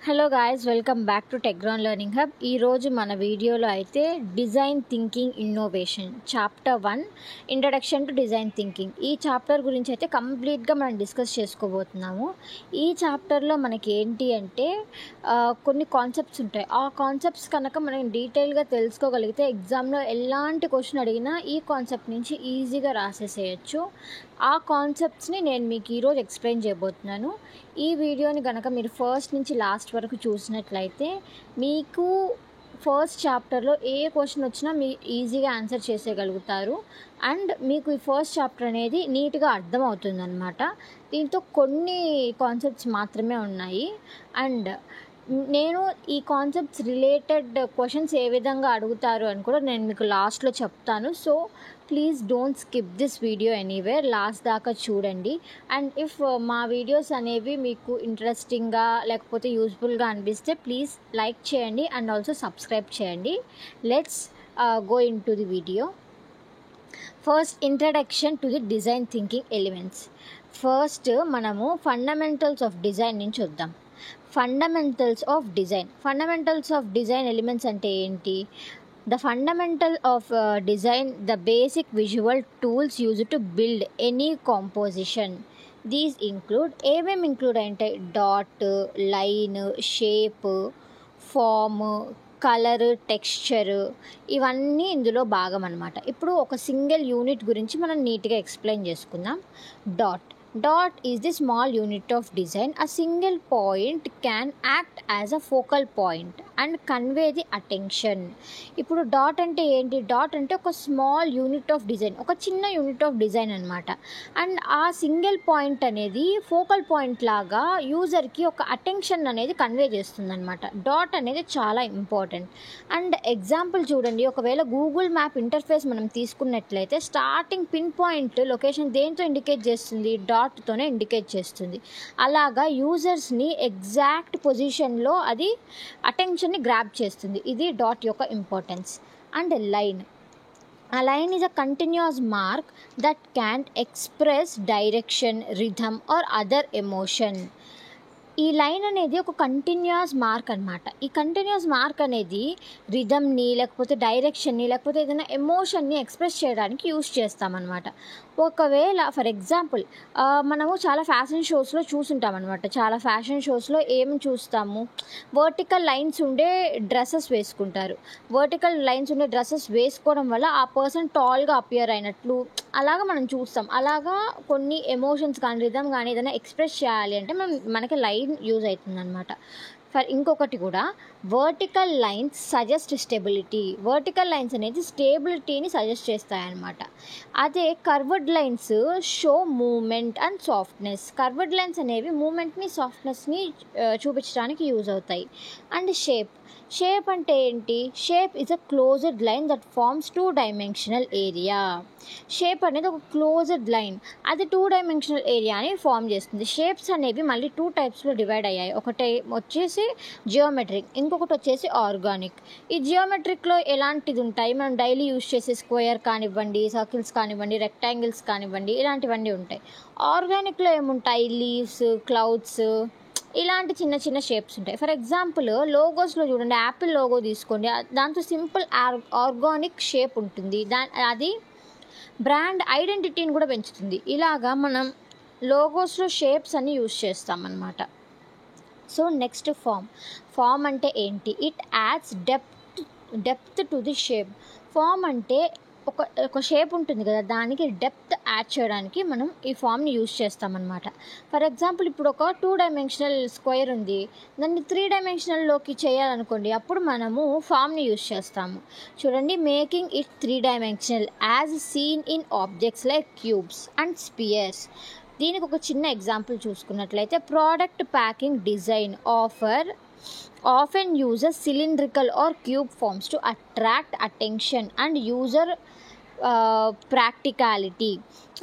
Hello guys, welcome back to Techgran learning hub. ఈరోజు మన వీడియోలో అయితే design thinking innovation chapter 1 introduction to design thinking ఈ chapter గురించి అయితే కంప్లీట్గా మనం డిస్కస్ చేసుకోబోతున్నాము. ఈ చాప్టర్లో మనకి ఏంటి అంటే కొన్ని కాన్సెప్ట్స్ ఉంటాయి. ఆ కాన్సెప్ట్స్ కనుక మనం డీటెయిల్గా తెలుసుకోగలిగితే ఎగ్జామ్లో ఎలాంటి క్వశ్చన్ అడిగినా ఈ కాన్సెప్ట్ నుంచి ఈజీగా రాసేసేయచ్చు. ఆ కాన్సెప్ట్స్ని నేను మీకు ఈరోజు ఎక్స్ప్లెయిన్ చేయబోతున్నాను. ఈ వీడియోని కనుక మీరు ఫస్ట్ నుంచి లాస్ట్ వరకు చూసినట్లయితే మీకు ఫస్ట్ చాప్టర్లో ఏ క్వశ్చన్ వచ్చినా మీరు ఈజీగా ఆన్సర్ చేసేయగలుగుతారు. అండ్ మీకు ఈ ఫస్ట్ చాప్టర్ అనేది నీట్గా అర్థమవుతుంది అన్నమాట. దీంతో కొన్ని కాన్సెప్ట్స్ మాత్రమే ఉన్నాయి. అండ్ నేను ఈ కాన్సెప్ట్స్ రిలేటెడ్ క్వశ్చన్స్ ఏ విధంగా అడుగుతారు అని కూడా నేను మీకు లాస్ట్లో చెప్తాను. So please don't skip this video anywhere, last దాకా చూడండి. అండ్ ఇఫ్ మా వీడియోస్ అనేవి మీకు ఇంట్రెస్టింగ్గా లేకపోతే యూస్ఫుల్గా అనిపిస్తే ప్లీజ్ లైక్ చేయండి అండ్ ఆల్సో సబ్స్క్రైబ్ చేయండి. Let's go in to the video. First, introduction to the design thinking elements. First మనము ఫండమెంటల్స్ ఆఫ్ డిజైన్ నుంచి వద్దాం. ఫండమెంటల్స్ ఆఫ్ డిజైన్ ఎలిమెంట్స్ అంటే ఏంటి? The fundamental of design, the basic visual tools used to build any composition. These include ఏమేమి include అంటే dot, line, shape, form, colour, texture, ఇవన్నీ ఇందులో భాగం అన్నమాట. ఇప్పుడు ఒక సింగిల్ యూనిట్ గురించి మనం నీట్గా ఎక్స్ప్లెయిన్ చేసుకుందాం. Dot is the small unit of design. A single point can act as a focal point and convey the attention. ఇప్పుడు డాట్ అంటే ఏంటి? డాట్ అంటే ఒక స్మాల్ యూనిట్ ఆఫ్ డిజైన్, ఒక చిన్న యూనిట్ ఆఫ్ డిజైన్ అనమాట. అండ్ ఆ సింగిల్ పాయింట్ అనేది ఫోకల్ పాయింట్ లాగా యూజర్కి ఒక అటెన్షన్ అనేది కన్వే చేస్తుంది అనమాట. డాట్ అనేది చాలా ఇంపార్టెంట్. అండ్ ఎగ్జాంపుల్ చూడండి, ఒకవేళ గూగుల్ మ్యాప్ ఇంటర్ఫేస్ మనం తీసుకున్నట్లయితే స్టార్టింగ్ పిన్ పాయింట్ లొకేషన్ దేంతో ఇండికేట్ చేస్తుంది? డాట్తోనే ఇండికేట్ చేస్తుంది. అలాగా యూజర్స్ని ఎగ్జాక్ట్ పొజిషన్లో అది అటెన్షన్ని గ్రాబ్ చేస్తుంది. ఇది డాట్ యొక్క importance. And line. A line is a continuous mark that can express direction, rhythm or other emotion. ఈ లైన్ అనేది ఒక కంటిన్యూస్ మార్క్ అనమాట. ఈ కంటిన్యూస్ మార్క్ అనేది రిథమ్ని లేకపోతే డైరెక్షన్ని లేకపోతే ఏదైనా ఎమోషన్ని ఎక్స్ప్రెస్ చేయడానికి యూస్ చేస్తామన్నమాట. ఒకవేళ ఫర్ ఎగ్జాంపుల్ మనము చాలా ఫ్యాషన్ షోస్లో చూసుంటాం అనమాట. చాలా ఫ్యాషన్ షోస్లో ఏమి చూస్తాము? వర్టికల్ లైన్స్ ఉండే డ్రెస్సెస్ వేసుకుంటారు. వర్టికల్ లైన్స్ ఉండే డ్రెస్సెస్ వేసుకోవడం వల్ల ఆ పర్సన్ టాల్గా అపియర్ అయినట్లు అలాగా మనం చూస్తాం. అలాగా కొన్ని ఎమోషన్స్ కానీ రిథమ్ కానీ ఏదైనా ఎక్స్ప్రెస్ చేయాలి అంటే మనకి లైన్ యూజ్ అవుతుంది అనమాట. ఇంకొకటి కూడా, vertical lines suggest stability. Vertical lines అనేది స్టేబిలిటీని సజెస్ట్ చేస్తాయన్నమాట. అదే curved lines show movement and softness. Curved lines అనేవి మూమెంట్ని సాఫ్ట్నెస్ని చూపించడానికి యూజ్ అవుతాయి. అండ్ షేప్ అంటే ఏంటి? Shape is a closed line that forms 2 dimensional area. Shape అనేది ఒక క్లోజ్డ్ లైన్, అది 2 డైమెన్షనల్ ఏరియాని ఫామ్ చేస్తుంది. షేప్స్ అనేవి మళ్ళీ 2 టైప్స్లో డివైడ్ అయ్యాయి. ఒకటి వచ్చేసి జియోమెట్రిక్, ఇంకొకటి వచ్చేసి ఆర్గానిక్. ఈ జియోమెట్రిక్లో ఎలాంటిది ఉంటాయి? మనం డైలీ యూజ్ చేసే స్క్వేర్ కానివ్వండి, సర్కిల్స్ కానివ్వండి, రెక్టాంగిల్స్ కానివ్వండి, ఇలాంటివన్నీ ఉంటాయి. ఆర్గానిక్లో ఏముంటాయి? లీవ్స్, క్లౌడ్స్, ఇలాంటి చిన్న చిన్న షేప్స్ ఉంటాయి. ఫర్ ఎగ్జాంపుల్ లోగోస్లో చూడండి, యాపిల్ లోగో తీసుకోండి, దాంతో సింపుల్ ఆర్గానిక్ షేప్ ఉంటుంది. అది బ్రాండ్ ఐడెంటిటీని కూడా పెంచుతుంది. ఇలాగా మనం లోగోస్లో షేప్స్ అన్ని యూజ్ చేస్తామన్నమాట. సో నెక్స్ట్, ఫామ్ అంటే ఏంటి? It adds depth to the shape. Form అంటే ఒక షేప్ ఉంటుంది కదా, దానికి డెప్త్ యాడ్ చేయడానికి మనం ఈ ఫామ్ని యూజ్ చేస్తామన్నమాట. ఫర్ ఎగ్జాంపుల్ ఇప్పుడు ఒక 2 డైమెన్షనల్ స్క్వేర్ ఉంది, దాన్ని 3 డైమెన్షనల్లోకి చేయాలనుకోండి, అప్పుడు మనము ఫామ్ని యూజ్ చేస్తాము. చూడండి, making it 3 dimensional as seen in objects like cubes and spheres. దీనికి ఒక చిన్న ఎగ్జాంపుల్ చూసుకున్నట్లయితే, product packing design often uses cylindrical or cube forms to attract attention and user practicality.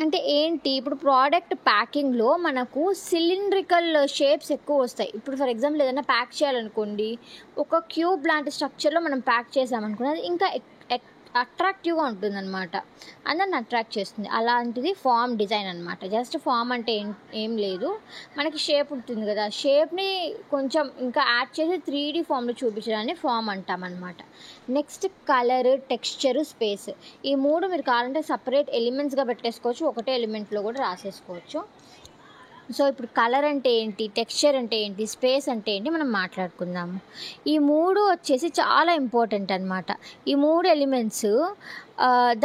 అంటే ఏంటి? ఇప్పుడు ప్రోడక్ట్ ప్యాకింగ్లో మనకు సిలిండ్రికల్ షేప్స్ ఎక్కువ వస్తాయి. ఇప్పుడు ఫర్ ఎగ్జాంపుల్ ఏదైనా ప్యాక్ చేయాలనుకోండి, ఒక క్యూబ్ లాంటి స్ట్రక్చర్లో మనం ప్యాక్ చేసామనుకోండి, అది ఇంకా అట్రాక్టివ్గా ఉంటుందన్నమాట, అందరిని అట్రాక్ట్ చేస్తుంది. అలాంటిది ఫామ్ డిజైన్ అనమాట. జస్ట్ ఫామ్ అంటే ఏం లేదు, మనకి షేప్ ఉంటుంది కదా, షేప్ని కొంచెం ఇంకా యాడ్ చేసి 3D ఫామ్లో చూపించడాన్ని ఫామ్ అంటామన్నమాట. Next colour, texture, space. ఈ మూడు మీరు కావాలంటే సపరేట్ ఎలిమెంట్స్గా పెట్టేసుకోవచ్చు, ఒకటే ఎలిమెంట్లో కూడా రాసేసుకోవచ్చు. సో ఇప్పుడు కలర్ అంటే ఏంటి, టెక్స్చర్ అంటే ఏంటి, స్పేస్ అంటే ఏంటి మనం మాట్లాడుకుందాము. ఈ మూడు వచ్చేసి చాలా ఇంపార్టెంట్ అనమాట. ఈ మూడు elements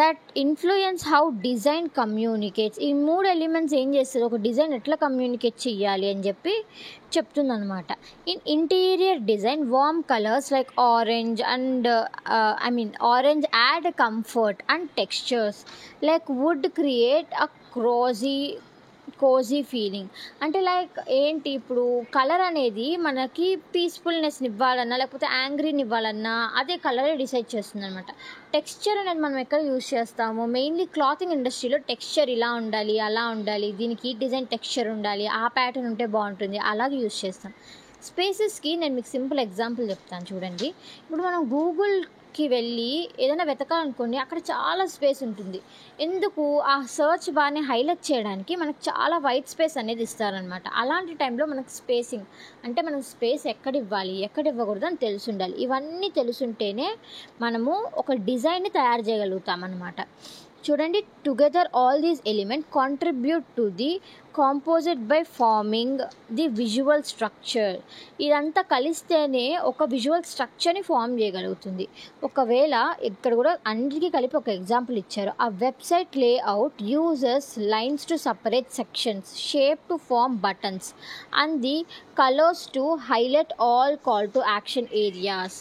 that influence how design communicates. ఈ మూడు ఎలిమెంట్స్ ఏం చేస్తుంది, ఒక డిజైన్ ఎట్లా కమ్యూనికేట్ చేయాలి అని చెప్పి చెప్తుందనమాట. In interior design, warm colours like orange and orange add comfort and textures like wood create a cosy feeling. అంటే లైక్ ఏంటి, ఇప్పుడు కలర్ అనేది మనకి పీస్ఫుల్నెస్ని ఇవ్వాలన్నా లేకపోతే యాంగ్రీని ఇవ్వాలన్నా అదే కలరే డిసైడ్ చేస్తుంది అనమాట. టెక్స్చర్ అనేది మనం ఎక్కడ యూజ్ చేస్తాము, మెయిన్లీ క్లాతింగ్ ఇండస్ట్రీలో టెక్స్చర్ ఇలా ఉండాలి, అలా ఉండాలి, దీనికి ఈ డిజైన్ టెక్స్చర్ ఉండాలి, ఆ ప్యాటర్న్ ఉంటే బాగుంటుంది, అలాగే యూజ్ చేస్తాం. స్పేసెస్కి నేను మీకు సింపుల్ ఎగ్జాంపుల్ చెప్తాను చూడండి. ఇప్పుడు మనం గూగుల్కి వెళ్ళి ఏదైనా వెతకాలనుకోండి, అక్కడ చాలా స్పేస్ ఉంటుంది. ఎందుకు, ఆ సర్చ్ బార్ని హైలైట్ చేయడానికి మనకు చాలా వైట్ స్పేస్ అనేది ఇస్తారనమాట. అలాంటి టైంలో మనకు స్పేసింగ్ అంటే మనకు స్పేస్ ఎక్కడ ఇవ్వాలి, ఎక్కడ ఇవ్వకూడదు అని తెలిసి ఉండాలి. ఇవన్నీ తెలుసుంటేనే మనము ఒక డిజైన్ని తయారు చేయగలుగుతాం అన్నమాట. చూడండి, together all these element contribute to the composite by farming the visual structure. ఇదంతా కలిస్తేనే ఒక విజువల్ స్ట్రక్చర్ని ఫామ్ చేయగలుగుతుంది. ఒకవేళ ఇక్కడ కూడా అన్నిటికీ కలిపి ఒక ఎగ్జాంపుల్ ఇచ్చారు. ఆ website layout uses lines to separate sections, shape to form buttons and the colours to highlight all call to action areas.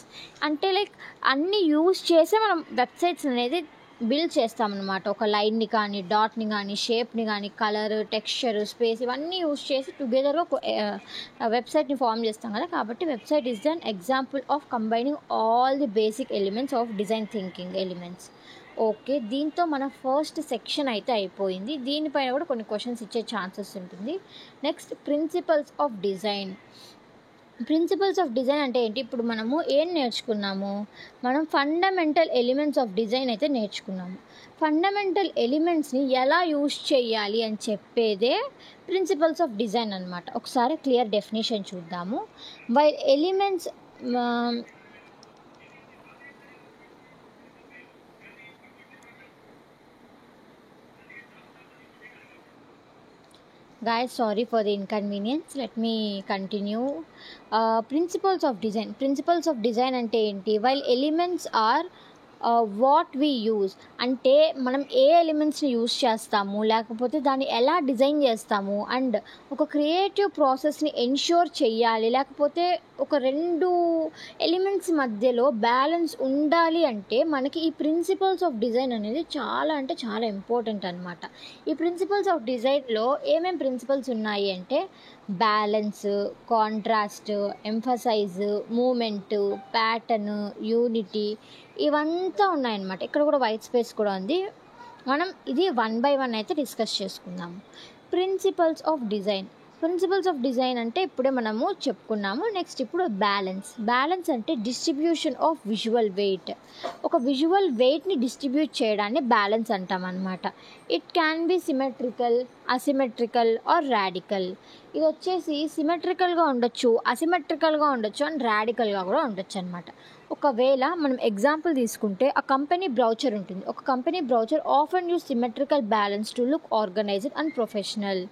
అంటే లైక్ అన్నీ యూజ్ చేసే మనం వెబ్సైట్స్ అనేది బిల్డ్ చేస్తామన్నమాట. ఒక లైన్ని కానీ, డాట్ని కానీ, షేప్ని కానీ, కలర్, టెక్స్చర్, స్పేస్ ఇవన్నీ యూజ్ చేసి టుగెదర్గా ఒక వెబ్సైట్ని ఫామ్ చేస్తాం కదా. కాబట్టి website is an example of combining all the basic elements of design thinking elements. Okay, దీంతో మన ఫస్ట్ సెక్షన్ అయితే అయిపోయింది. దీనిపైన కూడా కొన్ని క్వశ్చన్స్ ఇచ్చే ఛాన్సెస్ ఉంటుంది. Next, principles of design. Principles of design అంటే ఏంటి, ఇప్పుడు మనము ఏం నేర్చుకున్నాము, మనం ఫండమెంటల్ ఎలిమెంట్స్ ఆఫ్ డిజైన్ అయితే నేర్చుకున్నాము. ఫండమెంటల్ ఎలిమెంట్స్ని ఎలా యూజ్ చేయాలి అని చెప్పేదే ప్రిన్సిపల్స్ ఆఫ్ డిజైన్ అనమాట. ఒకసారి క్లియర్ డెఫినేషన్ చూద్దాము. While elements Guys, sorry for the inconvenience. Let me continue. Principles of design. Principles of design అంటే ఏంటి, while elements are what we use. అంటే మనం ఏ ఎలిమెంట్స్ని యూజ్ చేస్తాము, లేకపోతే దాన్ని ఎలా డిజైన్ చేస్తాము, అండ్ ఒక క్రియేటివ్ ప్రాసెస్ని ఎన్ష్యూర్ చేయాలి, లేకపోతే ఒక రెండు ఎలిమెంట్స్ మధ్యలో బ్యాలెన్స్ ఉండాలి అంటే మనకి ఈ ప్రిన్సిపల్స్ ఆఫ్ డిజైన్ అనేది చాలా అంటే చాలా ఇంపార్టెంట్ అనమాట. ఈ ప్రిన్సిపల్స్ ఆఫ్ డిజైన్లో ఏమేమి ప్రిన్సిపల్స్ ఉన్నాయి అంటే balance, contrast, emphasise, movement, pattern, unity, ఇవంతా ఉన్నాయన్నమాట. ఇక్కడ కూడా వైట్ స్పేస్ కూడా ఉంది. మనం ఇది 1 by 1 అయితే డిస్కస్ చేసుకుందాము. Principles of design. Principles of design అంటే ఇప్పుడే మనము చెప్పుకున్నాము. నెక్స్ట్ ఇప్పుడు బ్యాలెన్స్. బ్యాలెన్స్ అంటే డిస్ట్రిబ్యూషన్ ఆఫ్ విజువల్ వెయిట్. ఒక విజువల్ వెయిట్ని డిస్ట్రిబ్యూట్ చేయడాన్ని బ్యాలెన్స్ అంటాం అన్నమాట. It can be symmetrical, asymmetrical or radical. ఇది వచ్చేసి సిమెట్రికల్గా ఉండొచ్చు, అసిమెట్రికల్గా ఉండొచ్చు అండ్ రాడికల్గా కూడా ఉండొచ్చు అనమాట. ఒకవేళ మనం ఎగ్జాంపుల్ తీసుకుంటే ఆ కంపెనీ బ్రౌచర్ ఉంటుంది. ఒక company brochure often use symmetrical balance to look organised and professional.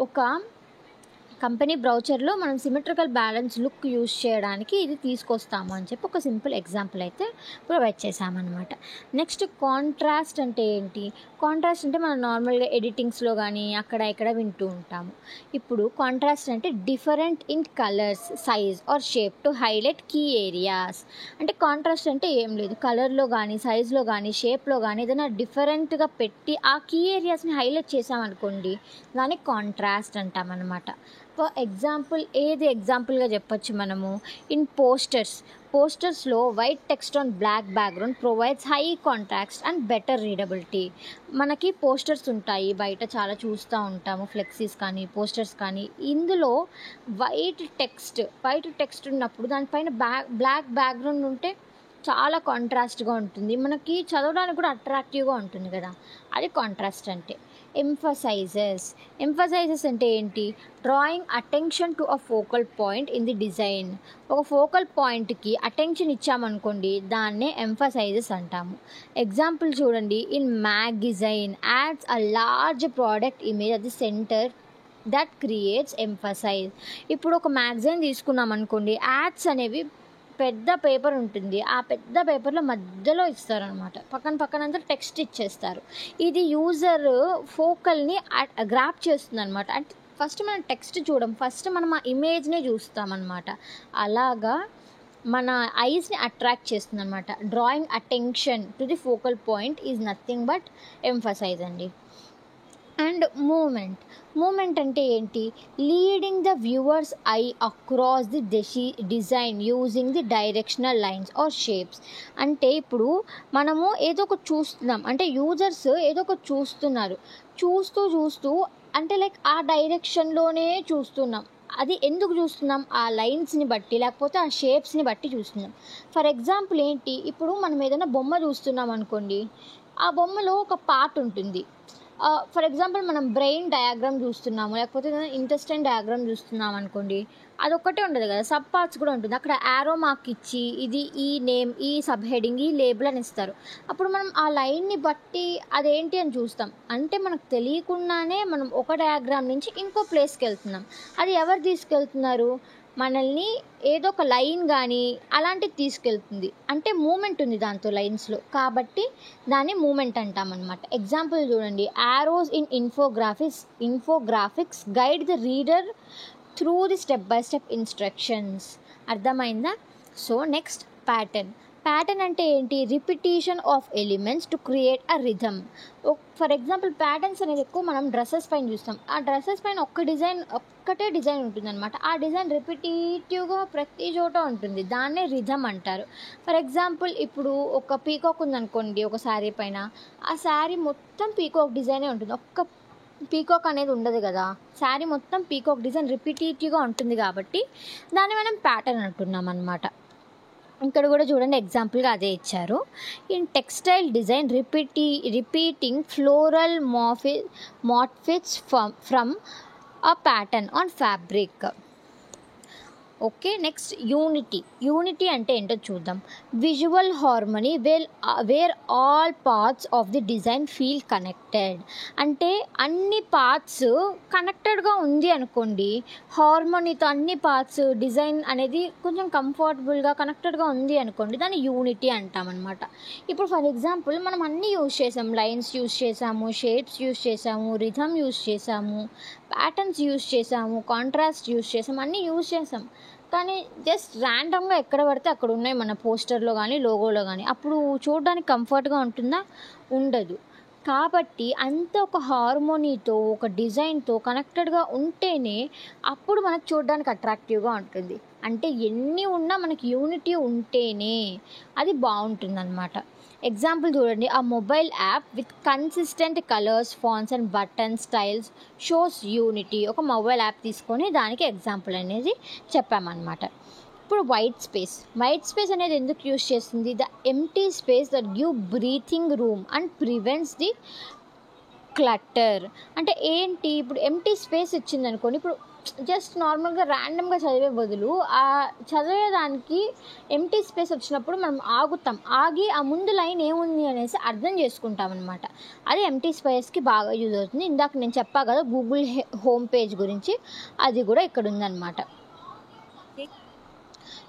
ఒక కంపెనీ బ్రౌచర్లో మనం సిమెట్రికల్ బ్యాలెన్స్ లుక్ యూజ్ చేయడానికి ఇది తీసుకొస్తాము అని చెప్పి ఒక సింపుల్ ఎగ్జాంపుల్ అయితే ప్రొవైడ్ చేసామన్నమాట. నెక్స్ట్ కాంట్రాస్ట్ అంటే ఏంటి? కాంట్రాస్ట్ అంటే మనం నార్మల్గా ఎడిటింగ్స్లో కానీ అక్కడ ఇక్కడ వింటూ ఉంటాము. ఇప్పుడు కాంట్రాస్ట్ అంటే different in colours, size or shape to highlight key areas. అంటే కాంట్రాస్ట్ అంటే ఏం లేదు, కలర్లో కానీ, సైజ్లో కానీ, షేప్లో కానీ ఏదైనా డిఫరెంట్గా పెట్టి ఆ కీ ఏరియాస్ని హైలైట్ చేసామనుకోండి, దాన్ని కాంట్రాస్ట్ అంటామన్నమాట. ఫర్ ఎగ్జాంపుల్, ఏది ఎగ్జాంపుల్గా చెప్పొచ్చు మనము, ఇన్ పోస్టర్స్లో white text on black background provides high contrast and better readability. మనకి పోస్టర్స్ ఉంటాయి, బయట చాలా చూస్తూ ఉంటాము, ఫ్లెక్సీస్ కానీ పోస్టర్స్ కానీ. ఇందులో వైట్ టెక్స్ట్ ఉన్నప్పుడు దానిపైన బ్లాక్ బ్యాక్గ్రౌండ్ ఉంటే చాలా కాంట్రాస్ట్గా ఉంటుంది, మనకి చదవడానికి కూడా అట్రాక్టివ్గా ఉంటుంది కదా, అది కాంట్రాస్ట్ అంటే. ఎంఫసైజెస్ అంటే ఏంటి? Drawing attention to a focal point in the design. ఒక ఫోకల్ పాయింట్కి అటెన్షన్ ఇచ్చామనుకోండి, దాన్నే ఎంఫసైజెస్ అంటాము. ఎగ్జాంపుల్ చూడండి, in magazine ads a large product image at the centre that creates emphasise. ఇప్పుడు ఒక మ్యాగజైన్ తీసుకున్నాం అనుకోండి, యాడ్స్ అనేవి పెద్ద పేపర్ ఉంటుంది, ఆ పెద్ద పేపర్లో మధ్యలో ఇస్తారనమాట, పక్కన అంతా టెక్స్ట్ ఇచ్చేస్తారు. ఇది యూజర్ ఫోకల్ని గ్రాప్ చేస్తుంది అనమాట. అంటే ఫస్ట్ మనం టెక్స్ట్ చూడం, ఫస్ట్ మనం ఆ ఇమేజ్నే చూస్తామన్నమాట. అలాగా మన ఐస్ని అట్రాక్ట్ చేస్తుంది అనమాట. Drawing attention to the focal point is nothing but emphasise అండి. అండ్ మూమెంట్ అంటే ఏంటి? Leading the viewer's eye across the design using the directional lines or shapes. అంటే ఇప్పుడు మనము ఏదో ఒకటి చూస్తున్నాం, అంటే యూజర్స్ ఏదో ఒకటి చూస్తున్నారు, చూస్తూ అంటే లైక్ ఆ డైరెక్షన్లోనే చూస్తున్నాం. అది ఎందుకు చూస్తున్నాం? ఆ లైన్స్ని బట్టి, లేకపోతే ఆ షేప్స్ని బట్టి చూస్తున్నాం. ఫర్ ఎగ్జాంపుల్ ఏంటి, ఇప్పుడు మనం ఏదైనా బొమ్మ చూస్తున్నాం అనుకోండి, ఆ బొమ్మలో ఒక పార్ట్ ఉంటుంది. ఫర్ ఎగ్జాంపుల్ మనం బ్రెయిన్ డయాగ్రామ్ చూస్తున్నాము, లేకపోతే ఇంటెస్టైన్ డయాగ్రామ్ చూస్తున్నాం అనుకోండి, అదొక్కటే ఉండదు కదా, సబ్ పార్ట్స్ కూడా ఉంటుంది. అక్కడ యారో మార్క్ ఇచ్చి ఇది ఈ నేమ్, ఈ సబ్ హెడింగ్, ఈ లేబుల్ అని ఇస్తారు. అప్పుడు మనం ఆ లైన్ని బట్టి అదేంటి అని చూస్తాం. అంటే మనకు తెలియకుండానే మనం ఒక డయాగ్రామ్ నుంచి ఇంకో ప్లేస్కి వెళ్తున్నాం. అది ఎవరు తీసుకెళ్తున్నారు? మనల్ని ఏదో ఒక లైన్ కానీ అలాంటిది తీసుకెళ్తుంది. అంటే మూమెంట్ ఉంది దాంతో లైన్స్లో, కాబట్టి దాన్ని మూమెంట్ అంటామన్నమాట. ఎగ్జాంపుల్ చూడండి, arrows in infographics guide the reader through the step by step instructions. అర్థమైందా? సో నెక్స్ట్ ప్యాటర్న్ అంటే ఏంటి? Repetition of elements to create a rhythm. For example patterns అనేది ఎక్కువ మనం డ్రెస్సెస్ పైన చూస్తాం. ఆ డ్రెస్సెస్ పైన ఒక్కటే డిజైన్ ఉంటుందన్నమాట. ఆ డిజైన్ రిపిటేటివ్గా ప్రతి చోట ఉంటుంది, దాన్నే రిథమ్ అంటారు. ఫర్ ఎగ్జాంపుల్ ఇప్పుడు ఒక పీకాక్ ఉందనుకోండి ఒక శారీ పైన, ఆ శారీ మొత్తం పీకాక్ డిజైనే ఉంటుంది, ఒక్క పీకాక్ అనేది ఉండదు కదా. శారీ మొత్తం పీకాక్ డిజైన్ రిపిటేటివ్గా ఉంటుంది కాబట్టి దాన్ని మనం ప్యాటర్న్ అంటున్నాం అన్నమాట. ఇక్కడ కూడా చూడండి, ఎగ్జాంపుల్గా అదే ఇచ్చారు. In textile design repeating floral motives from a pattern on fabric. Okay, next unity అంటే ఏంటో చూద్దాం. Visual harmony where all parts of the design feel connected. అంటే అన్ని పార్ట్స్ కనెక్టెడ్గా ఉంది అనుకోండి, హార్మోనీతో అన్ని పార్ట్స్ డిజైన్ అనేది కొంచెం కంఫర్టబుల్గా కనెక్టెడ్గా ఉంది అనుకోండి, దాన్ని యూనిటీ అంటామన్నమాట. ఇప్పుడు ఫర్ ఎగ్జాంపుల్ మనం అన్నీ యూజ్ చేసాము, లైన్స్ యూజ్ చేసాము, షేప్స్ యూజ్ చేసాము, రిథమ్ యూజ్ చేసాము, ప్యాటర్న్స్ యూజ్ చేసాము, కాంట్రాస్ట్ యూజ్ చేసాము, అన్నీ యూజ్ చేసాం. కానీ జస్ట్ ర్యాండమ్గా ఎక్కడ పడితే అక్కడ ఉన్నాయి మన పోస్టర్లో కానీ లోగోలో కానీ, అప్పుడు చూడడానికి కంఫర్ట్గా ఉంటుందా? ఉండదు. కాబట్టి అంత ఒక హార్మోనీతో ఒక డిజైన్తో కనెక్టెడ్గా ఉంటేనే అప్పుడు మనకు చూడడానికి అట్రాక్టివ్గా ఉంటుంది. అంటే ఎన్ని ఉన్నా మనకి యూనిటీ ఉంటేనే అది బాగుంటుందన్నమాట. ఎగ్జాంపుల్ చూడండి, ఆ mobile app with consistent colours, fonts and button styles shows unity. ఒక మొబైల్ యాప్ తీసుకొని దానికి ఎగ్జాంపుల్ అనేది చెప్పామన్నమాట. ఇప్పుడు వైట్ స్పేస్ అనేది ఎందుకు యూజ్ చేస్తుంది? The empty space that give breathing room and prevents the clutter. అంటే ఏంటి? ఇప్పుడు ఎంప్టీ స్పేస్ ఇచ్చింది అనుకోండి, ఇప్పుడు జస్ట్ నార్మల్గా ర్యాండమ్గా చదివే బదులు ఆ చదివేదానికి ఎంప్టీ స్పేస్ వచ్చినప్పుడు మనం ఆగి ఆ ముందు లైన్ ఏముంది అనేసి అర్థం చేసుకుంటాం అనమాట. అది ఎంప్టీ స్పేస్కి బాగా యూజ్ అవుతుంది. ఇందాక నేను చెప్పా కదా గూగుల్ హోమ్ పేజ్ గురించి, అది కూడా ఇక్కడ ఉందన్నమాట.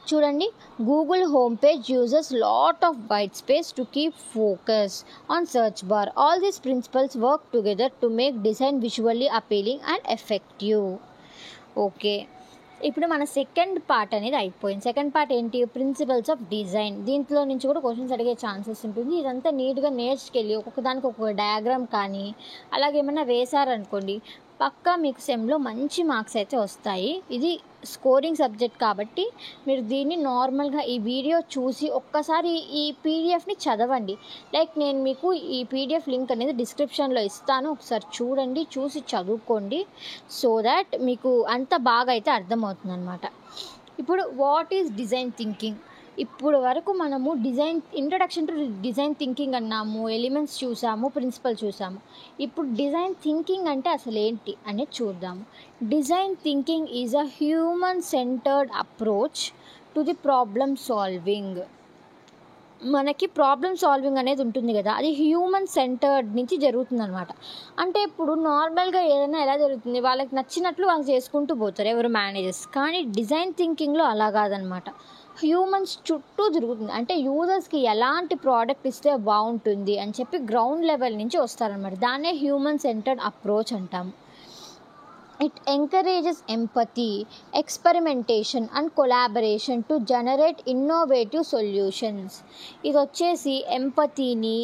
చూడండి, Google home page uses lot of white space to keep focus on search bar. All these principles work together to make design visually appealing and effective. Okay, ఇప్పుడు మన సెకండ్ పార్ట్ అనేది అయిపోయింది. సెకండ్ పార్ట్ ఏంటి? Principles of design. దీంట్లో నుంచి కూడా questions అడిగే chances ఉంటుంది. ఇదంతా నీట్గా నేర్చుకెళ్ళి ఒక్కొక్కదానికి ఒక్కొక్క డయాగ్రామ్ కానీ అలాగే ఏమైనా వేశారనుకోండి, పక్కా మీకు సెమ్లో మంచి మార్క్స్ అయితే వస్తాయి. ఇది స్కోరింగ్ సబ్జెక్ట్ కాబట్టి మీరు దీన్ని నార్మల్గా ఈ వీడియో చూసి ఒక్కసారి ఈ పీడిఎఫ్ని చదవండి. లైక్ నేను మీకు ఈ పీడిఎఫ్ లింక్ అనేది డిస్క్రిప్షన్లో ఇస్తాను, ఒకసారి చూడండి, చూసి చదువుకోండి. సో దాట్ మీకు అంత బాగా అయితే అర్థమవుతుంది అనమాట. ఇప్పుడు వాట్ ఈజ్ డిజైన్ థింకింగ్? ఇప్పుడు వరకు మనము ఇంట్రడక్షన్ టు డిజైన్ థింకింగ్ అన్నాము, ఎలిమెంట్స్ చూసాము, ప్రిన్సిపల్ చూసాము. ఇప్పుడు డిజైన్ థింకింగ్ అంటే అసలు ఏంటి అనేది చూద్దాము. Design thinking is a human centred approach to the problem solving. మనకి ప్రాబ్లమ్ సాల్వింగ్ అనేది ఉంటుంది కదా, అది హ్యూమన్ సెంటర్డ్ నుంచి జరుగుతుంది అనమాట. అంటే ఇప్పుడు నార్మల్గా ఏదైనా ఎలా జరుగుతుంది, వాళ్ళకి నచ్చినట్లు వాళ్ళు చేసుకుంటూ పోతారు ఎవరు మేనేజర్స్. కానీ డిజైన్ థింకింగ్లో అలా కాదనమాట. హ్యూమన్స్ చుట్టూ తిరుగుతుంది. అంటే యూజర్స్కి ఎలాంటి ప్రోడక్ట్ ఇస్తే బాగుంటుంది అని చెప్పి గ్రౌండ్ లెవెల్ నుంచి వస్తారనమాట. దాన్నే హ్యూమన్ సెంటర్డ్ అప్రోచ్ అంటాము. It encourages empathy, experimentation and collaboration to generate innovative solutions. ఇది వచ్చేసి ఎంపతిని,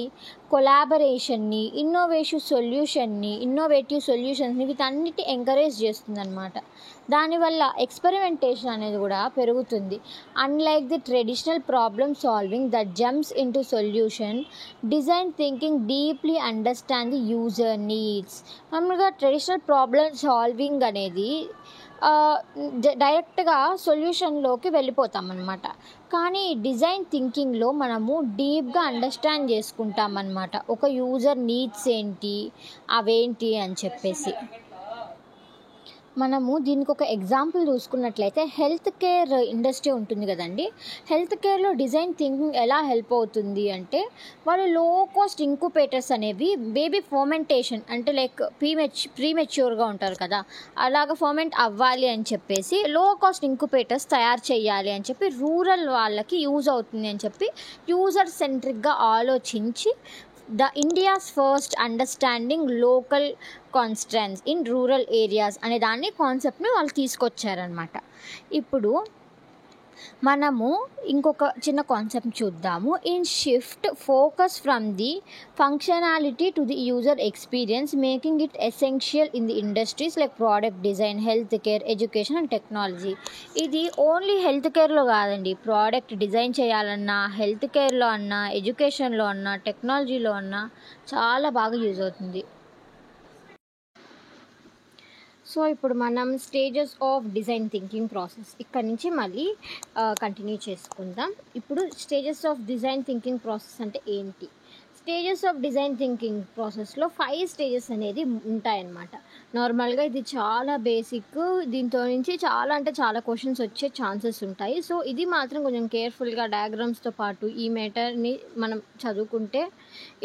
కొలాబరేషన్ని, ఇన్నోవేటివ్ సొల్యూషన్స్ని వీటన్నిటి ఎంకరేజ్ చేస్తుంది అనమాట. దానివల్ల ఎక్స్పెరిమెంటేషన్ అనేది కూడా పెరుగుతుంది. Unlike the traditional problem solving that jumps into solution, design thinking deeply understand the user needs. మామూలుగా ట్రెడిషనల్ ప్రాబ్లమ్ సాల్వింగ్ అనేది డైరెక్ట్గా సొల్యూషన్లోకి వెళ్ళిపోతాం అన్నమాట. కానీ డిజైన్ థింకింగ్లో మనము డీప్గా అండర్స్టాండ్ చేసుకుంటాం అన్నమాట. ఒక యూజర్ నీడ్స్ ఏంటి, అవేంటి అని చెప్పేసి. మనము దీనికి ఒక ఎగ్జాంపుల్ చూసుకున్నట్లయితే హెల్త్ కేర్ ఇండస్ట్రీ ఉంటుంది కదండి. హెల్త్ కేర్లో డిజైన్ థింకింగ్ ఎలా హెల్ప్ అవుతుంది అంటే, వాళ్ళు లో కాస్ట్ ఇంక్యుబేటర్స్ అనేవి బేబీ ఫర్మెంటేషన్ అంటే లైక్ ప్రీమెచ్యూర్గా ఉంటారు కదా, అలాగ ఫర్మెంట్ అవ్వాలి అని చెప్పేసి లో కాస్ట్ ఇంక్యుబేటర్స్ తయారు చేయాలి అని చెప్పి రూరల్ వాళ్ళకి యూజ్ అవుతుంది అని చెప్పి యూజర్ సెంట్రిక్గా ఆలోచించి India's first understanding local constraints in rural areas అనే దాన్ని కాన్సెప్ట్ని వాళ్ళు తీసుకొచ్చారనమాట. ఇప్పుడు మనము ఇంకొక చిన్న కాన్సెప్ట్ చూద్దాము. In shift focus from the functionality to the user experience, making it essential in the industries like product design, health care, education and technology. ఇది ఓన్లీ హెల్త్ కేర్లో కాదండి, ప్రోడక్ట్ డిజైన్ చేయాలన్నా, హెల్త్ కేర్లో అన్నా, ఎడ్యుకేషన్లో అన్నా, టెక్నాలజీలో అన్నా చాలా బాగా యూజ్ అవుతుంది. సో ఇప్పుడు మనం stages of design thinking process ఇక్కడ నుంచి మళ్ళీ కంటిన్యూ చేసుకుందాం. ఇప్పుడు stages of design thinking process అంటే ఏంటి? స్టేజెస్ ఆఫ్ డిజైన్ థింకింగ్ ప్రాసెస్లో 5 స్టేజెస్ అనేది ఉంటాయన్నమాట. నార్మల్గా ఇది చాలా బేసిక్, దీంతో నుంచి చాలా క్వశ్చన్స్ వచ్చే ఛాన్సెస్ ఉంటాయి. సో ఇది మాత్రం కొంచెం కేర్ఫుల్గా డయాగ్రామ్స్తో పాటు ఈ మ్యాటర్ని మనం చదువుకుంటే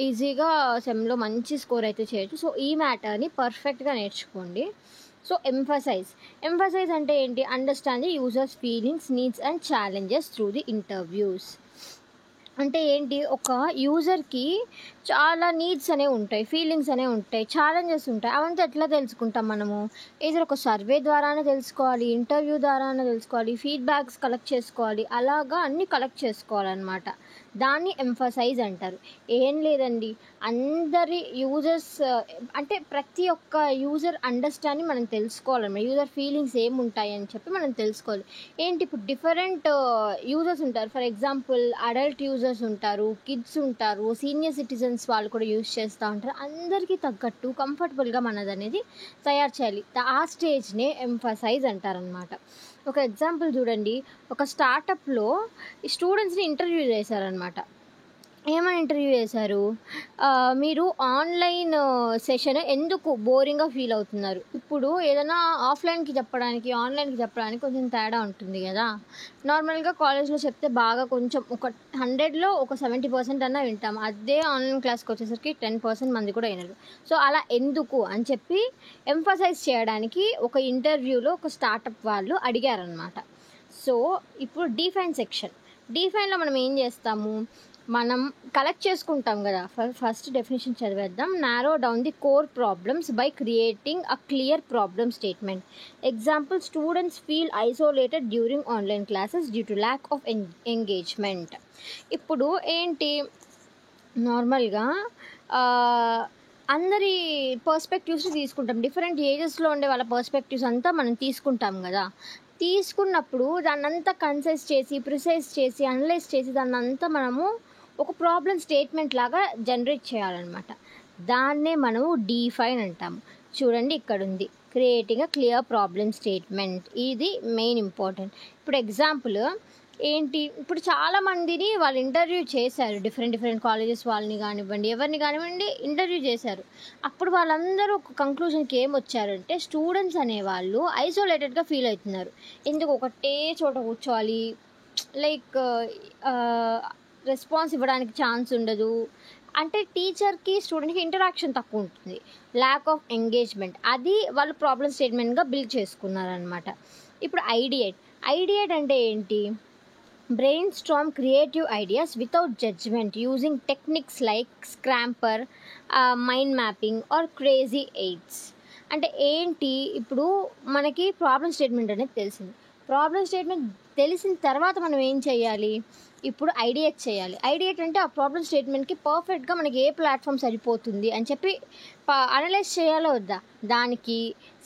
ఈజీగా సెమ్లో మంచి స్కోర్ అయితే చేయొచ్చు. సో ఈ మ్యాటర్ని పర్ఫెక్ట్గా నేర్చుకోండి. సో ఎంఫసైజ్ అంటే ఏంటి? Understand the users feelings, needs and challenges through the interviews. అంటే ఏంటి, ఒక యూజర్కి చాలా నీడ్స్ అనేవి ఉంటాయి, ఫీలింగ్స్ అనేవి ఉంటాయి, ఛాలెంజెస్ ఉంటాయి. అవంతా ఎట్లా తెలుసుకుంటాం మనము? ఏదో ఒక సర్వే ద్వారానే తెలుసుకోవాలి, ఇంటర్వ్యూ ద్వారానే తెలుసుకోవాలి, ఫీడ్బ్యాక్స్ కలెక్ట్ చేసుకోవాలి, అలాగా అన్నీ కలెక్ట్ చేసుకోవాలన్నమాట. దాన్ని ఎంఫసైజ్ అంటారు. ఏం లేదండి, అందరి యూజర్స్ అంటే ప్రతి ఒక్క యూజర్ అండర్స్టాండింగ్ మనం తెలుసుకోవాలన్నమాట. యూజర్ ఫీలింగ్స్ ఏముంటాయి అని చెప్పి మనం తెలుసుకోవాలి. ఏంటి, ఇప్పుడు డిఫరెంట్ యూజర్స్ ఉంటారు. ఫర్ ఎగ్జాంపుల్ అడల్ట్ యూజర్స్ ఉంటారు, కిడ్స్ ఉంటారు, సీనియర్ సిటిజన్స్ వాళ్ళు కూడా యూజ్ చేస్తూ ఉంటారు. అందరికీ తగ్గట్టు కంఫర్టబుల్గా మనది అనేది తయారు చేయాలి. ఆ స్టేజ్నే ఎంఫసైజ్ అంటారనమాట. ఒక ఎగ్జాంపుల్ చూడండి, ఒక స్టార్టప్లో స్టూడెంట్స్ని ఇంటర్వ్యూ చేశారనమాట. ఏమని ఇంటర్వ్యూ చేశారు? మీరు ఆన్లైన్ సెషన్ ఎందుకు బోరింగ్గా ఫీల్ అవుతున్నారు? ఇప్పుడు ఏదైనా ఆఫ్లైన్కి చెప్పడానికి ఆన్లైన్కి చెప్పడానికి కొంచెం తేడా ఉంటుంది కదా. నార్మల్గా కాలేజ్లో చెప్తే బాగా కొంచెం ఒక 100లో ఒక 70% అన్నా వింటాం. అదే ఆన్లైన్ క్లాస్కి వచ్చేసరికి 10% మంది కూడా వినరు. సో అలా ఎందుకు అని చెప్పి ఎంఫసైజ్ చేయడానికి ఒక ఇంటర్వ్యూలో ఒక స్టార్టప్ వాళ్ళు అడిగారనమాట. సో ఇప్పుడు డిఫైన్లో మనం ఏం చేస్తాము? మనం కలెక్ట్ చేసుకుంటాం కదా. ఫస్ట్ డెఫినేషన్ చదివేద్దాం. Narrow down the core problems by creating a clear problem statement. Example, students feel isolated during online classes due to lack of engagement. ఇప్పుడు ఏంటి, నార్మల్గా అందరి పర్స్పెక్టివ్స్ తీసుకుంటాం. డిఫరెంట్ ఏజెస్లో ఉండే వాళ్ళ పర్స్పెక్టివ్స్ అంతా మనం తీసుకుంటాం కదా. తీసుకున్నప్పుడు దాన్నంతా ప్రిసైజ్ చేసి అనలైజ్ చేసి దాన్నంతా మనము ఒక ప్రాబ్లం స్టేట్మెంట్ లాగా జనరేట్ చేయాలన్నమాట. దాన్నే మనము డిఫైన్ అంటాము. చూడండి ఇక్కడ ఉంది, creating a clear problem statement. ఇది మెయిన్ ఇంపార్టెంట్. ఇప్పుడు ఎగ్జాంపుల్, ఏంటి ఇప్పుడు చాలామందిని వాళ్ళు ఇంటర్వ్యూ చేశారు, డిఫరెంట్ కాలేజెస్ వాళ్ళని కానివ్వండి, ఎవరిని కానివ్వండి ఇంటర్వ్యూ చేశారు. అప్పుడు వాళ్ళందరూ ఒక కంక్లూజన్కి ఏమొచ్చారంటే స్టూడెంట్స్ అనేవాళ్ళు ఐసోలేటెడ్గా ఫీల్ అవుతున్నారు. ఎందుకు ఒకటే చోట కూర్చోవాలి, లైక్ రెస్పాన్స్ ఇవ్వడానికి ఛాన్స్ ఉండదు, అంటే టీచర్కి స్టూడెంట్కి ఇంటరాక్షన్ తక్కువ ఉంటుంది, ల్యాక్ ఆఫ్ ఎంగేజ్మెంట్, అది వాళ్ళు ప్రాబ్లమ్ స్టేట్మెంట్గా బిల్డ్ చేసుకున్నారనమాట. ఇప్పుడు ఐడియేట్ అంటే ఏంటి? brainstorm creative ideas without judgment using techniques like scramper, mind mapping or crazy eights. అంటే ఏంటి, ఇప్పుడు మనకి ప్రాబ్లమ్ స్టేట్మెంట్ అనేది తెలిసింది. ప్రాబ్లమ్ స్టేట్మెంట్ తెలిసిన తర్వాత మనం ఏం చేయాలి? ఇప్పుడు ఐడియేట్ చేయాలి. ఐడియేట్ అంటే ఆ ప్రాబ్లమ్ స్టేట్మెంట్కి పర్ఫెక్ట్గా మనకి ఏ ప్లాట్ఫామ్ సరిపోతుంది అని చెప్పి అనలైజ్ చేయాలో వద్దా? దానికి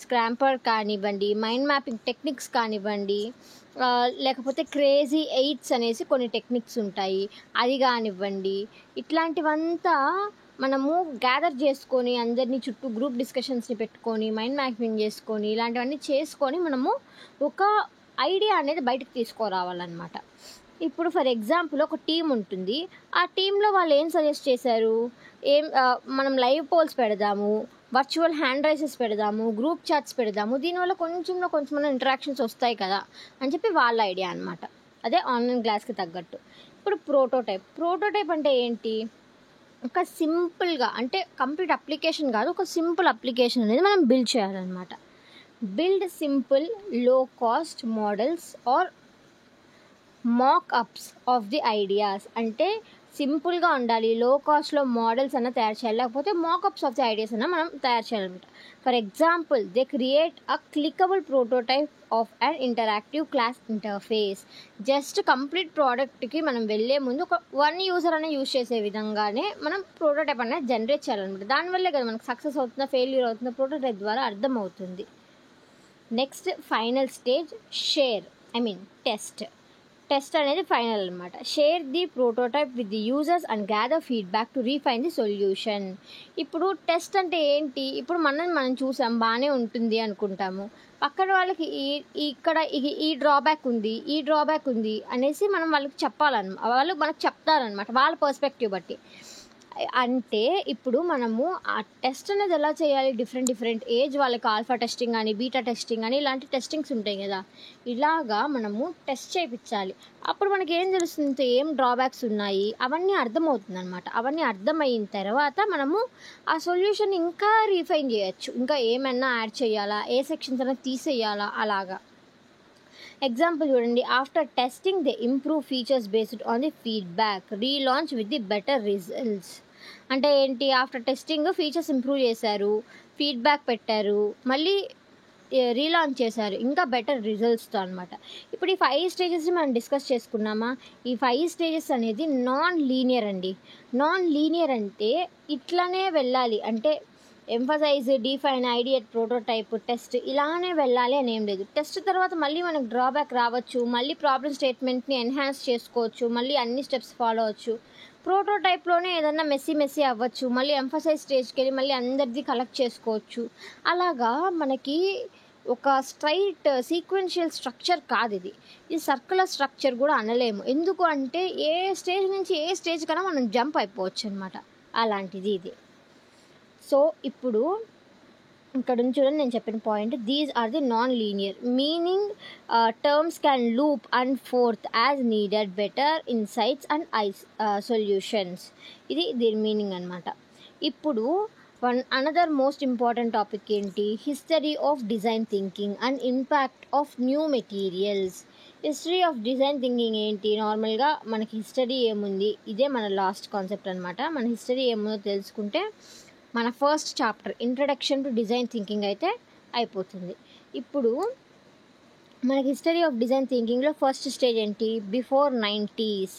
స్క్రాంపర్ కానివ్వండి, మైండ్ మ్యాపింగ్ టెక్నిక్స్ కానివ్వండి, లేకపోతే క్రేజీ ఎయిట్స్ అనేసి కొన్ని టెక్నిక్స్ ఉంటాయి, అది కానివ్వండి, ఇట్లాంటివంతా మనము గ్యాదర్ చేసుకొని అందరినీ చుట్టూ గ్రూప్ డిస్కషన్స్ని పెట్టుకొని మైండ్ మ్యాపింగ్ చేసుకొని ఇలాంటివన్నీ చేసుకొని మనము ఒక ఐడియా అనేది బయటకు తీసుకురావాలన్నమాట. ఇప్పుడు ఫర్ ఎగ్జాంపుల్ ఒక టీం ఉంటుంది, ఆ టీంలో వాళ్ళు ఏం సజెస్ట్ చేశారు? మనం లైవ్ పోల్స్ పెడదాము, వర్చువల్ హ్యాండ్ రైజెస్ పెడదాము, గ్రూప్ చాట్స్ పెడదాము, దీనివల్ల కొంచెం ఇంటరాక్షన్స్ వస్తాయి కదా అని చెప్పి వాళ్ళ ఐడియా అనమాట. అదే ఆన్లైన్ క్లాస్కి తగ్గట్టు. ఇప్పుడు ప్రోటోటైప్ అంటే ఏంటి? ఒక సింపుల్గా, అంటే కంప్లీట్ అప్లికేషన్ కాదు, ఒక సింపుల్ అప్లికేషన్ అనేది మనం బిల్డ్ చేయాలన్నమాట. Build simple low cost models or mock ups of the ideas. అంటే సింపుల్గా ఉండాలి, లో కాస్ట్లో మోడల్స్ అన్న తయారు చేయాలి, లేకపోతే మాకప్స్ ఆఫ్ ది ఐడియాస్ అన్న మనం తయారు చేయాలన్నమాట. For example they create a clickable prototype of an interactive class interface. Just complete ప్రోడక్ట్కి మనం వెళ్ళే ముందు ఒక 1 యూజర్ అనే యూజ్ చేసే విధంగానే మనం ప్రోటోటైప్ అనేది జనరేట్ చేయాలన్నమాట. దానివల్లే కదా మనకు సక్సెస్ అవుతుందా ఫెయిల్యూర్ అవుతుందా ప్రోటోటైప్ ద్వారా అర్థమవుతుంది. నెక్స్ట్ ఫైనల్ స్టేజ్ టెస్ట్ అనేది ఫైనల్ అనమాట. Share the prototype with the users and gather feedback to refine the solution. ఇప్పుడు టెస్ట్ అంటే ఏంటి? ఇప్పుడు మనం చూసాం బాగానే ఉంటుంది అనుకుంటాము, పక్కన వాళ్ళకి ఇక్కడ ఈ డ్రాబ్యాక్ ఉంది అనేసి మనం వాళ్ళకి చెప్పాలన్నమాట, వాళ్ళు మనకు చెప్తారనమాట వాళ్ళ పర్స్పెక్టివ్ బట్టి. అంటే ఇప్పుడు మనము ఆ టెస్ట్ అనేది ఎలా చేయాలి? డిఫరెంట్ ఏజ్ వాళ్ళకి ఆల్ఫా టెస్టింగ్ అని, బీటా టెస్టింగ్ అని ఇలాంటి టెస్టింగ్స్ ఉంటాయి కదా, ఇలాగా మనము టెస్ట్ చేయించాలి. అప్పుడు మనకి ఏం తెలుస్తుంది? ఏం డ్రాబ్యాక్స్ ఉన్నాయి అవన్నీ అర్థమవుతుంది అనమాట. అవన్నీ అర్థమైన తర్వాత మనము ఆ సొల్యూషన్ ఇంకా రీఫైన్ చేయొచ్చు, ఇంకా ఏమైనా యాడ్ చేయాలా, ఏ సెక్షన్స్ అయినా తీసేయాలా, అలాగా. ఎగ్జాంపుల్ చూడండి, after testing they improve features based on the feedback, relaunch with the better results. అంటే ఏంటి? ఆఫ్టర్ టెస్టింగ్ ఫీచర్స్ ఇంప్రూవ్ చేశారు, ఫీడ్బ్యాక్ పెట్టారు, మళ్ళీ రీలాంచ్ చేశారు ఇంకా బెటర్ రిజల్ట్స్తో అనమాట. ఇప్పుడు ఈ 5 స్టేజెస్ని మనం డిస్కస్ చేసుకున్నామా? ఈ 5 స్టేజెస్ అనేది నాన్ లీనియర్ అండి. నాన్ లీనియర్ అంటే ఇట్లానే వెళ్ళాలి, అంటే emphasise, define, ideate, prototype, test ఇలానే వెళ్ళాలి అని ఏం లేదు. టెస్ట్ తర్వాత మళ్ళీ మనకు డ్రాబ్యాక్ రావచ్చు, మళ్ళీ ప్రాబ్లమ్ స్టేట్మెంట్ని ఎన్హాన్స్ చేసుకోవచ్చు, మళ్ళీ అన్ని స్టెప్స్ ఫాలో అవ్వచ్చు. ప్రోటోటైప్లోనే ఏదన్నా మెస్సీ అవ్వచ్చు, మళ్ళీ ఎంఫసైజ్ స్టేజ్కి వెళ్ళి మళ్ళీ అందరిది కలెక్ట్ చేసుకోవచ్చు. అలాగా మనకి ఒక స్ట్రైట్ సీక్వెన్షియల్ స్ట్రక్చర్ కాదు ఇది సర్కులర్ స్ట్రక్చర్ కూడా అనలేము. ఎందుకు అంటే ఏ స్టేజ్ నుంచి ఏ స్టేజ్ కన్నా మనం జంప్ అయిపోవచ్చు అనమాట, అలాంటిది ఇది. సో ఇప్పుడు ఇక్కడ నుంచి చూడండి, నేను చెప్పిన point, these are the non linear meaning terms can loop and forth as needed, better insights and solutions. ఇది దీని మీనింగ్ అనమాట. ఇప్పుడు అనదర్ మోస్ట్ ఇంపార్టెంట్ టాపిక్ ఏంటి? History of design thinking and impact of new materials. History of design thinking ఏంటి? నార్మల్గా మనకి history ఏముంది, ఇదే మన లాస్ట్ కాన్సెప్ట్ అనమాట. మన హిస్టరీ ఏముందో తెలుసుకుంటే మన first chapter introduction to design thinking అయితే అయిపోతుంది. ఇప్పుడు మనకి హిస్టరీ ఆఫ్ డిజైన్ థింకింగ్లో ఫస్ట్ స్టేజ్ ఏంటి? బిఫోర్ 90s,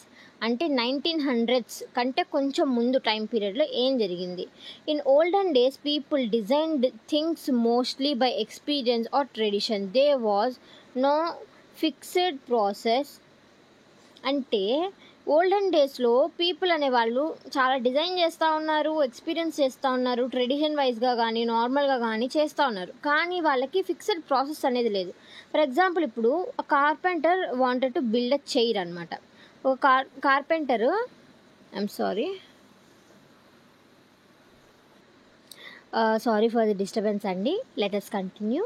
అంటే 1900s కంటే కొంచెం ముందు టైం పీరియడ్లో ఏం జరిగింది? In olden days people designed things mostly by experience or tradition. They was no fixed process. అంటే ఓల్డెన్ డేస్లో పీపుల్ అనేవాళ్ళు చాలా డిజైన్ చేస్తూ ఉన్నారు, ఎక్స్పీరియన్స్ చేస్తూ ఉన్నారు, ట్రెడిషన్ వైజ్గా కానీ నార్మల్గా కానీ చేస్తూ ఉన్నారు. కానీ వాళ్ళకి ఫిక్స్డ్ ప్రాసెస్ అనేది లేదు. ఫర్ ఎగ్జాంపుల్ ఇప్పుడు carpenter wanted to build a chair అనమాట. ఒక carpenter I'm sorry for the disturbance అండి. Let us continue.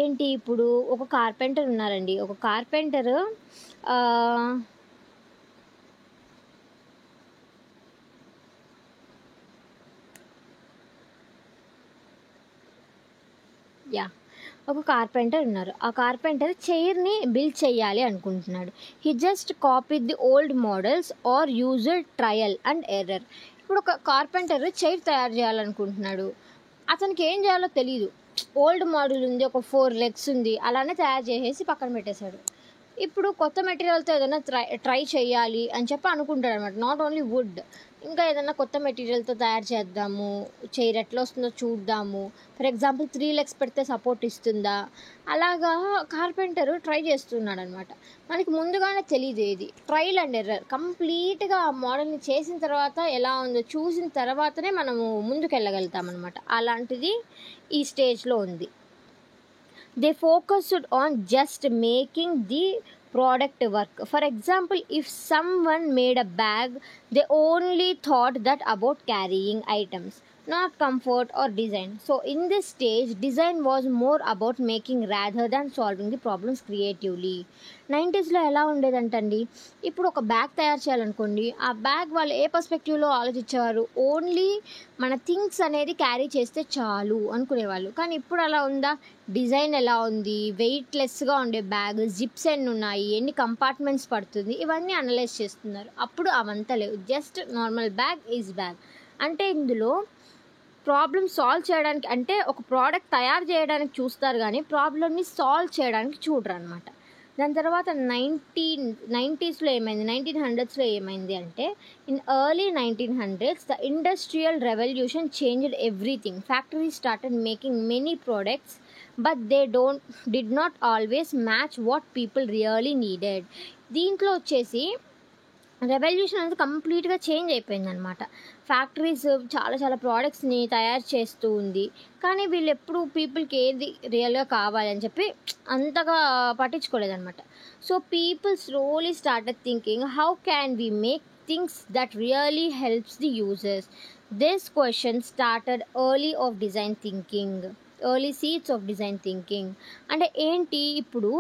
ఏంటి ఇప్పుడు ఒక కార్పెంటర్ ఉన్నారండి. ఒక కార్పెంటర్ ఒక కార్పెంటర్ ఉన్నారు. ఆ కార్పెంటర్ చైర్ని బిల్డ్ చేయాలి అనుకుంటున్నాడు. He just copied the old models or used trial and error. ఇప్పుడు ఒక కార్పెంటర్ చైర్ తయారు చేయాలనుకుంటున్నాడు. అతనికి ఏం చేయాలో తెలియదు. ఓల్డ్ మోడల్ ఉంది, ఒక 4 legs ఉంది, అలానే తయారు చేసేసి పక్కన పెట్టేశాడు. ఇప్పుడు కొత్త మెటీరియల్తో ఏదైనా ట్రై చేయాలి అని చెప్పి అనుకుంటాడు అనమాట. నాట్ ఓన్లీ వుడ్, ఇంకా ఏదైనా కొత్త మెటీరియల్తో తయారు చేద్దాము, చైర్ ఎట్లా వస్తుందో చూద్దాము. ఫర్ ఎగ్జాంపుల్ 3 legs పెడితే సపోర్ట్ ఇస్తుందా, అలాగా కార్పెంటర్ ట్రై చేస్తున్నాడు అనమాట. మనకి ముందుగానే తెలియదు ఏది. Trial and error. కంప్లీట్గా ఆ మోడల్ని చేసిన తర్వాత ఎలా ఉందో చూసిన తర్వాతనే మనము ముందుకు వెళ్ళగలుగుతాం అనమాట. అలాంటిది ఈ స్టేజ్లో ఉంది. They focused on just making the product work. For example, if someone made a bag, they only thought that about carrying items, not comfort or design. So in this stage, design was more about making rather than solving the problems creatively. 90sలో ఎలా ఉండేదంటండి, ఇప్పుడు ఒక bag తయారు చేయాలనుకోండి, ఆ bag వాళ్ళు ఏ పర్స్పెక్టివ్లో ఆలోచించేవారు, only మన things అనేది carry చేస్తే చాలు అనుకునేవాళ్ళు. కానీ ఇప్పుడు అలా ఉందా? డిజైన్ ఎలా ఉంది, వెయిట్లెస్గా ఉండే బ్యాగ్, జిప్స్ ఎన్ని ఉన్నాయి, ఎన్ని కంపార్ట్మెంట్స్ పడుతుంది, ఇవన్నీ అనలైజ్ చేస్తున్నారు. అప్పుడు అవంతా లేవు. Just normal bag is bag. అంటే ఇందులో ప్రాబ్లమ్ సాల్వ్ చేయడానికి, అంటే ఒక ప్రోడక్ట్ తయారు చేయడానికి చూస్తారు కానీ ప్రాబ్లమ్ని సాల్వ్ చేయడానికి చూడరు అనమాట. దాని తర్వాత 1990sలో ఏమైంది, 1900sలో ఏమైంది అంటే, in early 1900s the industrial revolution changed everything. Factories started making many products but they did not always match what people really needed. దీంట్లో వచ్చేసి రెవల్యూషన్ అనేది కంప్లీట్గా చేంజ్ అయిపోయింది అనమాట. ఫ్యాక్టరీస్ చాలా ప్రోడక్ట్స్ని తయారు చేస్తూ ఉంది, కానీ వీళ్ళు ఎప్పుడు పీపుల్కి ఏది రియల్గా కావాలని చెప్పి అంతగా పట్టించుకోలేదన్నమాట. So people slowly started thinking, how can we make things that really helps the users. This question started early seeds of design thinking. అంటే ఏంటి, ఇప్పుడు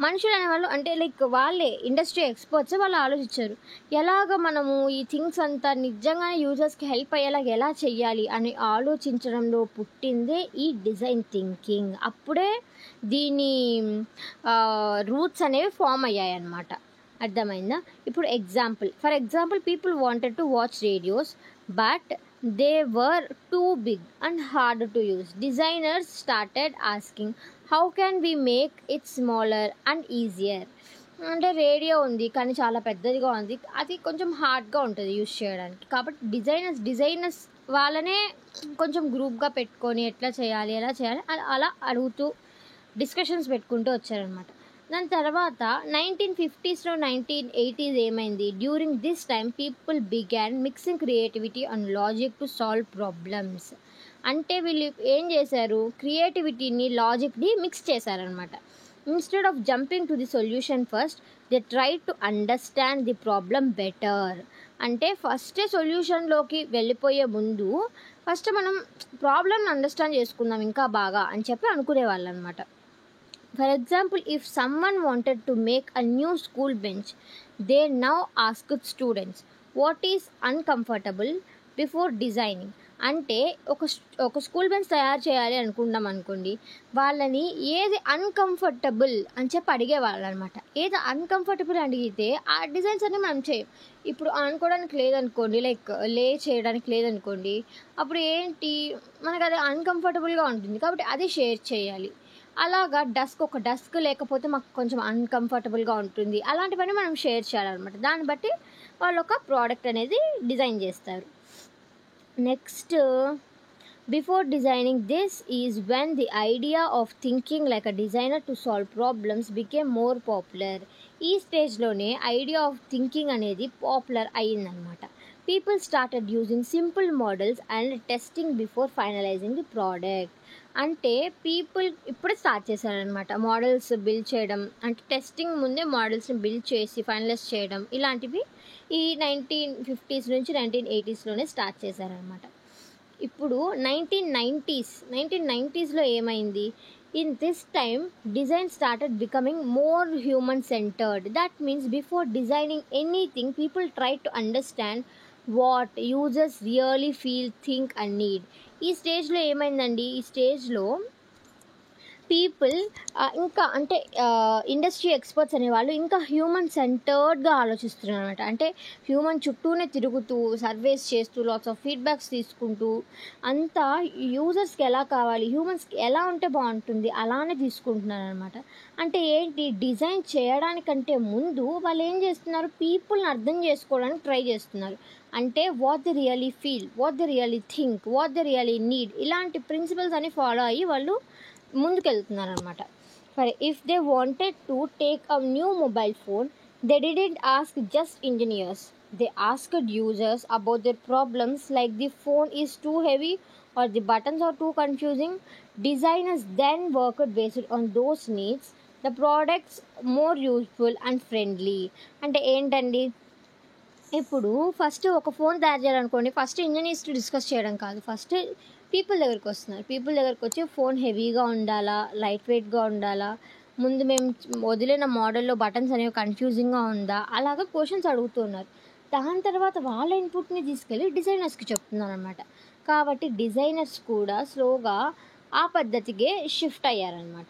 మనుషులు అనేవాళ్ళు అంటే లైక్ వాళ్ళే ఇండస్ట్రీ ఎక్స్పర్ట్స్, వాళ్ళు ఆలోచించారు ఎలాగ మనము ఈ థింగ్స్ అంతా నిజంగానే యూజర్స్కి హెల్ప్ అయ్యేలాగా ఎలా చెయ్యాలి అని ఆలోచించడంలో పుట్టిందే ఈ డిజైన్ థింకింగ్. అప్పుడే దీని రూట్స్ అనేవి ఫామ్ అయ్యాయి అన్నమాట. అర్థమైందా? ఇప్పుడు for example people wanted to watch radios but they were too big and hard to use. Designers started asking, how can we make it smaller and easier? అంటే radio ఉంది కానీ చాలా పెద్దదిగా ఉంది, అది కొంచెం హార్డ్గా ఉంటుంది యూజ్ చేయడానికి. కాబట్టి డిజైనర్స్ వాళ్ళనే కొంచెం గ్రూప్గా పెట్టుకొని ఎలా చేయాలి అలా అడుగుతూ డిస్కషన్స్ పెట్టుకుంటూ వచ్చారనమాట. దాని తర్వాత 1950sలో 1980s ఏమైంది, during this time people began mixing creativity and logic to solve problems. అంటే వీళ్ళు ఏం చేశారు, క్రియేటివిటీని లాజిక్ని మిక్స్ చేశారనమాట. Instead of jumping to the solution first, they try to understand the problem better. అంటే ఫస్టే సొల్యూషన్లోకి వెళ్ళిపోయే ముందు ఫస్ట్ మనం ప్రాబ్లమ్ని అండర్స్టాండ్ చేసుకుందాం ఇంకా బాగా అని చెప్పి అనుకునేవాళ్ళు అనమాట. For example, if someone wanted to make a new school bench, they now asked students, what is uncomfortable before designing. అంటే ఒక స్కూల్ బెంచ్ తయారు చేయాలి అనుకున్నాం అనుకోండి, వాళ్ళని ఏది అన్కంఫర్టబుల్ అని చెప్పి అడిగేవాళ్ళు అనమాట. ఏది అన్కంఫర్టబుల్ అడిగితే ఆ డిజైన్స్ అన్నీ మనం చేయం. ఇప్పుడు అనుకోవడానికి లేదనుకోండి, లైక్ చేయడానికి లేదనుకోండి, అప్పుడు ఏంటి మనకు అది అన్కంఫర్టబుల్గా ఉంటుంది, కాబట్టి అది షేర్ చేయాలి. అలాగా ఒక డస్క్ లేకపోతే మాకు కొంచెం అన్కంఫర్టబుల్గా ఉంటుంది, అలాంటివన్నీ మనం షేర్ చేయాలన్నమాట. దాన్ని బట్టి వాళ్ళు ఒక ప్రోడక్ట్ అనేది డిజైన్ చేస్తారు. Next Before designing, this is when the idea of thinking like a designer to solve problems became more popular. ఈ స్టేజ్లోనే ఐడియా ఆఫ్ థింకింగ్ అనేది పాపులర్ అయ్యిందనమాట. People started using simple models and testing before finalising the product. అంటే people ఇప్పుడే start చేశారనమాట models build చేయడం, అంటే testing ముందే మోడల్స్ని బిల్డ్ చేసి ఫైనలైజ్ చేయడం, ఇలాంటివి ఈ 1950s నుంచి 1980sలోనే స్టార్ట్ చేశారనమాట. ఇప్పుడు 1990స్లో ఏమైంది? In this time design started becoming more human centred. That means before designing anything people try to understand what users really feel, think and need. ఈ స్టేజ్లో ఏమైందండి? ఈ స్టేజ్లో పీపుల్ ఇంకా అంటే ఇండస్ట్రీ ఎక్స్పర్ట్స్ అనేవాళ్ళు ఇంకా హ్యూమన్ సెంటర్డ్గా ఆలోచిస్తున్నారు అనమాట. అంటే హ్యూమన్ చుట్టూనే తిరుగుతూ సర్వేస్ చేస్తూ లాట్స్ ఆఫ్ ఫీడ్బ్యాక్స్ తీసుకుంటూ అంతా యూజర్స్కి ఎలా కావాలి, హ్యూమన్స్కి ఎలా ఉంటే బాగుంటుంది అలానే తీసుకుంటున్నారు అనమాట. అంటే ఏంటి, డిజైన్ చేయడానికంటే ముందు వాళ్ళు ఏం చేస్తున్నారు, పీపుల్ని అర్థం చేసుకోవడానికి ట్రై చేస్తున్నారు. అంటే what they really feel, what they really think, what they really need, ఇలాంటి ప్రిన్సిపల్స్ అని ఫాలో అయ్యి వాళ్ళు ముందుకెళ్తున్నారనమాట. For if they wanted to take a new mobile phone, they didn't ask just engineers, they asked users about their problems like the phone is too heavy or the buttons are too confusing. Designers then worked based on those needs, the products more useful and friendly. అంటే ఏంటండి, ఇప్పుడు first ఒక phone తయారు చేయాలనుకోండి, first ఇంజనీర్స్తో discuss చేయడం కాదు, first people దగ్గరికి వస్తున్నారు. People దగ్గరికి వచ్చి ఫోన్ హెవీగా ఉండాలా, లైట్ వెయిట్గా ఉండాలా, ముందు మేము వదిలిన మోడల్లో బటన్స్ అనేవి కన్ఫ్యూజింగ్గా ఉందా, అలాగా క్వశ్చన్స్ అడుగుతున్నారు. దాని తర్వాత వాళ్ళ ఇన్పుట్ని తీసుకెళ్ళి డిజైనర్స్కి చెప్తున్నారు అనమాట. కాబట్టి డిజైనర్స్ కూడా స్లోగా ఆ పద్ధతికే షిఫ్ట్ అయ్యారనమాట.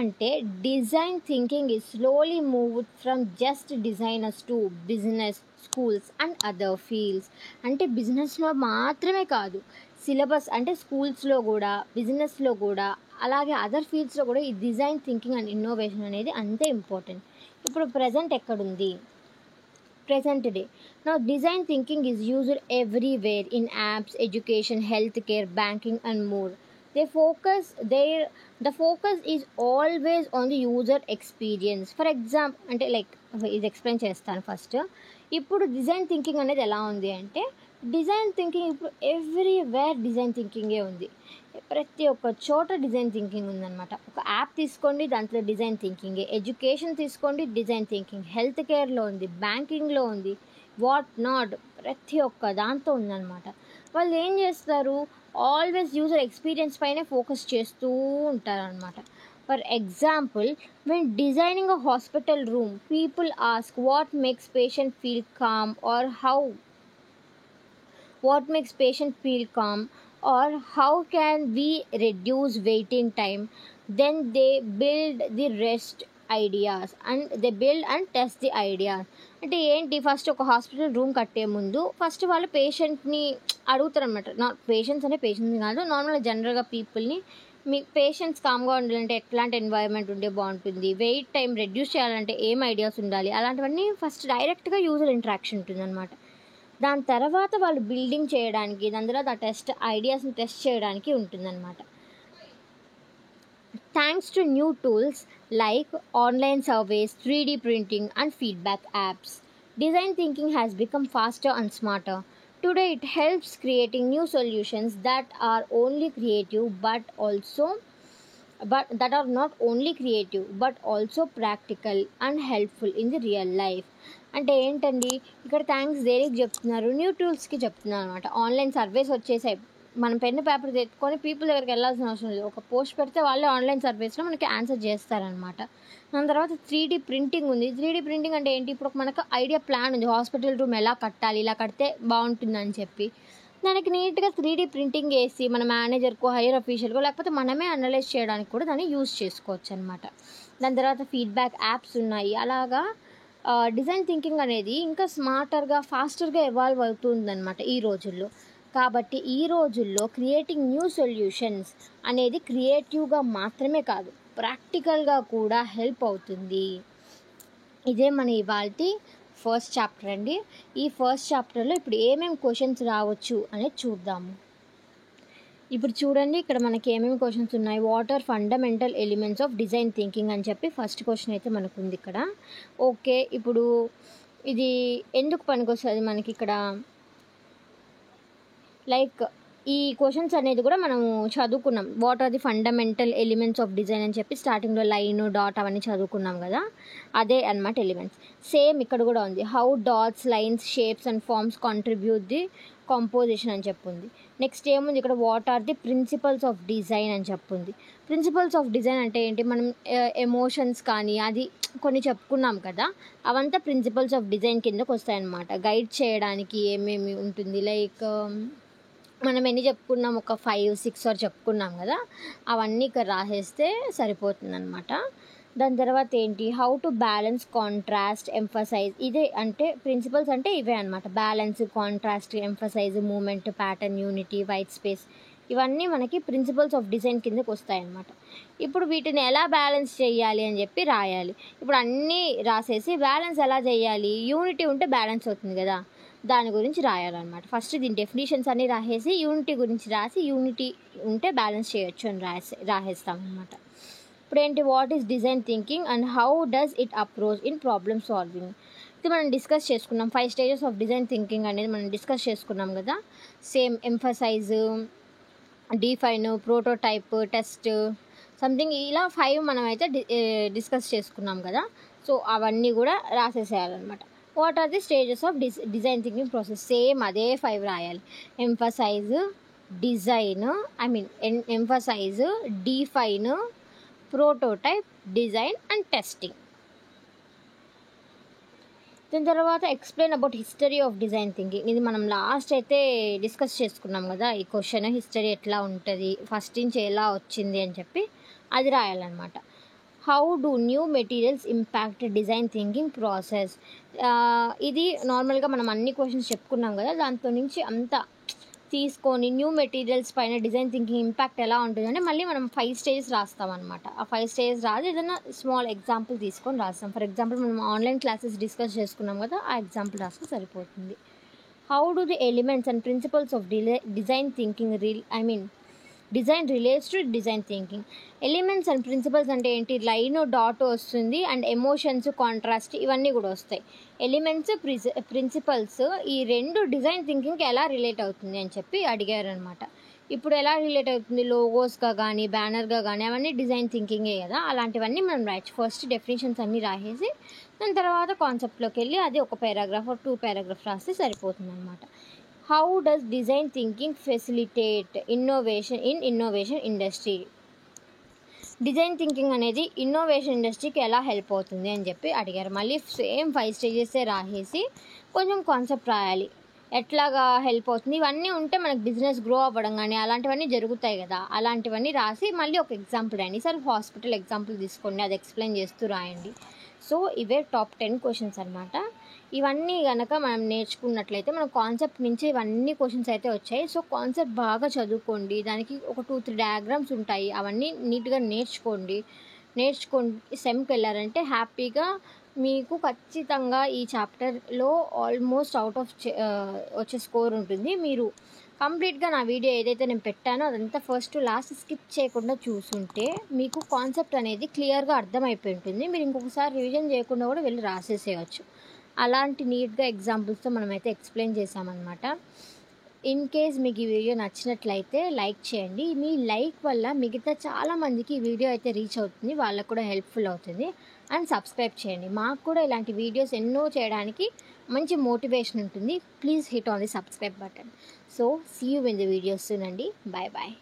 అంటే design thinking is slowly moved from just designers to business, schools and other fields. అంటే బిజినెస్లో మాత్రమే కాదు, సిలబస్ అంటే స్కూల్స్లో కూడా, బిజినెస్లో కూడా, అలాగే అదర్ ఫీల్డ్స్లో కూడా ఈ డిజైన్ థింకింగ్ అండ్ ఇన్నోవేషన్ అనేది అంతే ఇంపార్టెంట్. ఇప్పుడు ప్రజెంట్ ఎక్కడుంది? present day. Now, design thinking is used everywhere in apps, education, healthcare, banking, and more. The focus is always on the user experience. For example, అంటే like ఇది explain చేస్తాను first. ఇప్పుడు design thinking అనేది ఎలా ఉంది అంటే, design thinking ఇప్పుడు everywhere design థింకింగే ఉంది. ప్రతి ఒక్క చోట డిజైన్ థింకింగ్ ఉందన్నమాట. ఒక యాప్ తీసుకోండి, దాంట్లో డిజైన్ థింకింగే. ఎడ్యుకేషన్ తీసుకోండి, డిజైన్ థింకింగ్. హెల్త్ కేర్లో ఉంది, బ్యాంకింగ్లో ఉంది, వాట్ నాట్, ప్రతి ఒక్క దాంతో ఉందన్నమాట. వాళ్ళు ఏం చేస్తారు, ఆల్వేస్ యూజర్ ఎక్స్పీరియన్స్ పైనే ఫోకస్ చేస్తూ ఉంటారనమాట. For example, when designing a hospital room, people ask what makes patient feel calm or how can we reduce waiting time. Then they build the rest ideas and they build and test the ideas. అంటే ఏంటి, first ఒక hospital room కట్టే ముందు first వాళ్ళు పేషెంట్ని అడుగుతారు అనమాట. Patients కాదు, నార్మల్గా జనరల్గా పీపుల్ని, మీ పేషెంట్స్ కామ్గా ఉండాలంటే ఎట్లాంటి ఎన్వైర్న్మెంట్ ఉంటే బాగుంటుంది, వెయిట్ టైం రెడ్యూస్ చేయాలంటే ఏం ఐడియాస్ ఉండాలి, అలాంటివన్నీ ఫస్ట్ డైరెక్ట్గా యూజర్ ఇంటరాక్షన్ ఉంటుంది అనమాట. దాని తర్వాత వాళ్ళు బిల్డింగ్ చేయడానికి, దాని తర్వాత ఐడియాస్ని టెస్ట్ చేయడానికి ఉంటుందన్నమాట. Thanks to new tools like online surveys, 3D printing and feedback apps, design thinking has become faster and smarter. Today it helps creating new solutions that are not only creative but also practical and helpful in the real life. అంటే ఏంటండి, ఇక్కడ thanks దేనికి చెప్తున్నారు, new టూల్స్కి చెప్తున్నారు అనమాట. Online surveys వచ్చేసాయి, మనం pen paper తెచ్చుకొని పీపుల్ దగ్గరికి వెళ్ళాల్సిన అవసరం లేదు. ఒక పోస్ట్ పెడితే వాళ్ళే ఆన్లైన్ సర్వేస్లో మనకి ఆన్సర్ చేస్తారనమాట. దాని తర్వాత 3D ప్రింటింగ్ ఉంది. 3D ప్రింటింగ్ అంటే ఏంటి, ఇప్పుడు మనకు ఐడియా ప్లాన్ ఉంది, హాస్పిటల్ రూమ్ ఎలా కట్టాలి, ఇలా కడితే బాగుంటుందని చెప్పి దానికి నీట్గా 3D ప్రింటింగ్ వేసి మన మేనేజర్కో, హైయర్ అఫీషియల్కో, లేకపోతే మనమే అనలైజ్ చేయడానికి కూడా దాన్ని యూజ్ చేసుకోవచ్చు అనమాట. దాని తర్వాత ఫీడ్బ్యాక్ యాప్స్ ఉన్నాయి. అలాగా డిజైన్ థింకింగ్ అనేది ఇంకా స్మార్టర్గా, ఫాస్టర్గా ఎవాల్వ్ అవుతుందన్నమాట ఈ రోజుల్లో. కాబట్టి ఈ రోజుల్లో క్రియేటింగ్ న్యూ సొల్యూషన్స్ అనేది క్రియేటివ్గా మాత్రమే కాదు, ప్రాక్టికల్గా కూడా హెల్ప్ అవుతుంది. ఇదే మన ఇవాల్టి ఫస్ట్ చాప్టర్ అండి. ఈ ఫస్ట్ చాప్టర్లో ఇప్పుడు ఏమేమి క్వశ్చన్స్ రావచ్చు అనేది చూద్దాము. ఇప్పుడు చూడండి ఇక్కడ మనకి ఏమేమి క్వశ్చన్స్ ఉన్నాయి. What are fundamental elements of design thinking అని చెప్పి ఫస్ట్ క్వశ్చన్ అయితే మనకు ఉంది ఇక్కడ. ఓకే, ఇప్పుడు ఇది ఎందుకు పనికొస్తుంది మనకి ఇక్కడ, లైక్ ఈ క్వశ్చన్స్ అనేది కూడా మనము చదువుకున్నాం. What are the fundamental elements of design అని చెప్పి స్టార్టింగ్లో లైన్ డాట్ అవన్నీ చదువుకున్నాం కదా, అదే అన్నమాట ఎలిమెంట్స్. సేమ్ ఇక్కడ కూడా ఉంది. How dots lines shapes and forms contribute the composition అని చెప్పుంది. నెక్స్ట్ ఏముంది ఇక్కడ, what are the principles of design అని చెప్పుంది. ప్రిన్సిపల్స్ ఆఫ్ డిజైన్ అంటే ఏంటి, మనం ఎమోషన్స్ కానీ అది కొన్ని చెప్పుకున్నాం కదా, అవంతా ప్రిన్సిపల్స్ ఆఫ్ డిజైన్ కిందకు వస్తాయన్నమాట. గైడ్ చేయడానికి ఏమేమి ఉంటుంది, లైక్ మనం ఎన్ని చెప్పుకున్నాం, ఒక 5-6 ఆర్ చెప్పుకున్నాం కదా, అవన్నీ ఇక్కడ రాసేస్తే సరిపోతుంది అనమాట. దాని తర్వాత ఏంటి, how to balance contrast emphasise, ఇదే అంటే ప్రిన్సిపల్స్ అంటే ఇవే అనమాట. Balance, contrast, emphasise, movement, pattern, unity, white space, ఇవన్నీ మనకి ప్రిన్సిపల్స్ ఆఫ్ డిజైన్ కిందకు వస్తాయన్నమాట. ఇప్పుడు వీటిని ఎలా బ్యాలెన్స్ చేయాలి అని చెప్పి రాయాలి. ఇప్పుడు అన్నీ రాసేసి బ్యాలెన్స్ ఎలా చేయాలి, యూనిటీ ఉంటే బ్యాలెన్స్ అవుతుంది కదా, దాని గురించి రాయాలన్నమాట. ఫస్ట్ దీని డెఫినేషన్స్ అన్నీ రాసేసి యూనిటీ గురించి రాసి, యూనిటీ ఉంటే బ్యాలెన్స్ చేయొచ్చు అని రాసేస్తాం అనమాట. ఇప్పుడు ఏంటి, what is design thinking and how does it approach in problem solving, ఇది మనం డిస్కస్ చేసుకున్నాం. 5 స్టేజెస్ ఆఫ్ డిజైన్ థింకింగ్ అనేది మనం డిస్కస్ చేసుకున్నాం కదా. Same emphasise, define, prototype, test, something ఇలా 5 మనం అయితే డిస్కస్ చేసుకున్నాం కదా. సో అవన్నీ కూడా రాసేసేయాలన్నమాట. What are the stages of design thinking process, same అదే 5 రాయాలి. Emphasise, design, emphasise, define, prototype, design and testing. దాని తర్వాత explain about history of design thinking, ఇది మనం లాస్ట్ అయితే డిస్కస్ చేసుకున్నాం కదా. ఈ క్వశ్చన్ హిస్టరీ ఎట్లా ఉంటుంది, ఫస్ట్ నుంచి ఎలా వచ్చింది అని చెప్పి అది రాయాలన్నమాట. How do new materials impact design thinking process, ఇది నార్మల్గా మనం అన్ని క్వశ్చన్స్ చెప్పుకున్నాం కదా, దాంతో నుంచి అంతా తీసుకొని న్యూ మెటీరియల్స్ పైన డిజైన్ థింకింగ్ ఇంపాక్ట్ ఎలా ఉంటుందంటే మళ్ళీ మనం 5 స్టేజెస్ రాస్తాం అనమాట. ఆ 5 స్టేజెస్ రాసి ఏదైనా స్మాల్ ఎగ్జాంపుల్ తీసుకొని రాస్తాం. ఫర్ ఎగ్జాంపుల్ మనం ఆన్లైన్ క్లాసెస్ డిస్కస్ చేసుకున్నాం కదా, ఆ ఎగ్జాంపుల్ రాస్తే సరిపోతుంది. How do the elements and principles of design thinking design relates to design thinking. Elements and principles అంటే ఏంటి, లైన్ డాట్ వస్తుంది అండ్ ఎమోషన్స్, కాంట్రాస్ట్ ఇవన్నీ కూడా వస్తాయి. ఎలిమెంట్స్, ప్రిన్సిపల్స్ ఈ 2 డిజైన్ థింకింగ్కి ఎలా రిలేట్ అవుతుంది అని చెప్పి అడిగారు అనమాట. ఇప్పుడు ఎలా రిలేట్ అవుతుంది, లోగోస్గా కానీ బ్యానర్గా కానీ అవన్నీ డిజైన్ థింకింగే కదా, అలాంటివన్నీ మనం రాయొచ్చు. ఫస్ట్ డెఫినేషన్స్ అన్నీ రాసేసి దాని తర్వాత కాన్సెప్ట్లోకి వెళ్ళి అది ఒక పారాగ్రాఫ్ 2 పారాగ్రాఫ్ రాస్తే సరిపోతుంది అనమాట. How does design thinking facilitate innovation in innovation industry, design thinking అనేది ఇన్నోవేషన్ ఇండస్ట్రీకి ఎలా హెల్ప్ అవుతుంది అని చెప్పి అడిగారు. మళ్ళీ సేమ్ 5 స్టేజెసే రాసేసి కొంచెం కాన్సెప్ట్ రాయాలి, ఎట్లాగా హెల్ప్ అవుతుంది. ఇవన్నీ ఉంటే మనకు బిజినెస్ గ్రో అవ్వడం కానీ అలాంటివన్నీ జరుగుతాయి కదా, అలాంటివన్నీ రాసి మళ్ళీ ఒక ఎగ్జాంపుల్ రాయండి. సార్ హాస్పిటల్ ఎగ్జాంపుల్ తీసుకోండి, అది ఎక్స్ప్లెయిన్ చేస్తూ రాయండి. సో ఇవే టాప్ 10 క్వశ్చన్స్ అనమాట. ఇవన్నీ కనుక మనం నేర్చుకున్నట్లయితే మన కాన్సెప్ట్ నుంచి ఇవన్నీ క్వశ్చన్స్ అయితే వచ్చాయి. సో కాన్సెప్ట్ బాగా చదువుకోండి, దానికి ఒక 2-3 డయాగ్రామ్స్ ఉంటాయి, అవన్నీ నీట్గా నేర్చుకోండి. సెమ్కి వెళ్ళారంటే హ్యాపీగా మీకు ఖచ్చితంగా ఈ చాప్టర్లో ఆల్మోస్ట్ అవుట్ ఆఫ్ వచ్చే స్కోర్ ఉంటుంది. మీరు కంప్లీట్గా నా వీడియో ఏదైతే నేను పెట్టానో అదంతా ఫస్ట్ లాస్ట్ స్కిప్ చేయకుండా చూసుంటే మీకు కాన్సెప్ట్ అనేది క్లియర్గా అర్థమైపోయి ఉంటుంది. మీరు ఇంకొకసారి రివిజన్ చేయకుండా కూడా వెళ్ళి రాసేసేయచ్చు. అలాంటి నీట్గా ఎగ్జాంపుల్స్తో మనమైతే ఎక్స్ప్లెయిన్ చేసామన్నమాట. ఇన్ కేస్ మీకు ఈ వీడియో నచ్చినట్లయితే లైక్ చేయండి. మీ లైక్ వల్ల మిగతా చాలామందికి ఈ వీడియో అయితే రీచ్ అవుతుంది, వాళ్ళకు కూడా హెల్ప్ఫుల్ అవుతుంది. అండ్ సబ్స్క్రైబ్ చేయండి, మాకు కూడా ఇలాంటి వీడియోస్ ఎన్నో చేయడానికి మంచి మోటివేషన్ ఉంటుంది. Please hit on the subscribe button. So see you in the videos soon అండి. Bye bye.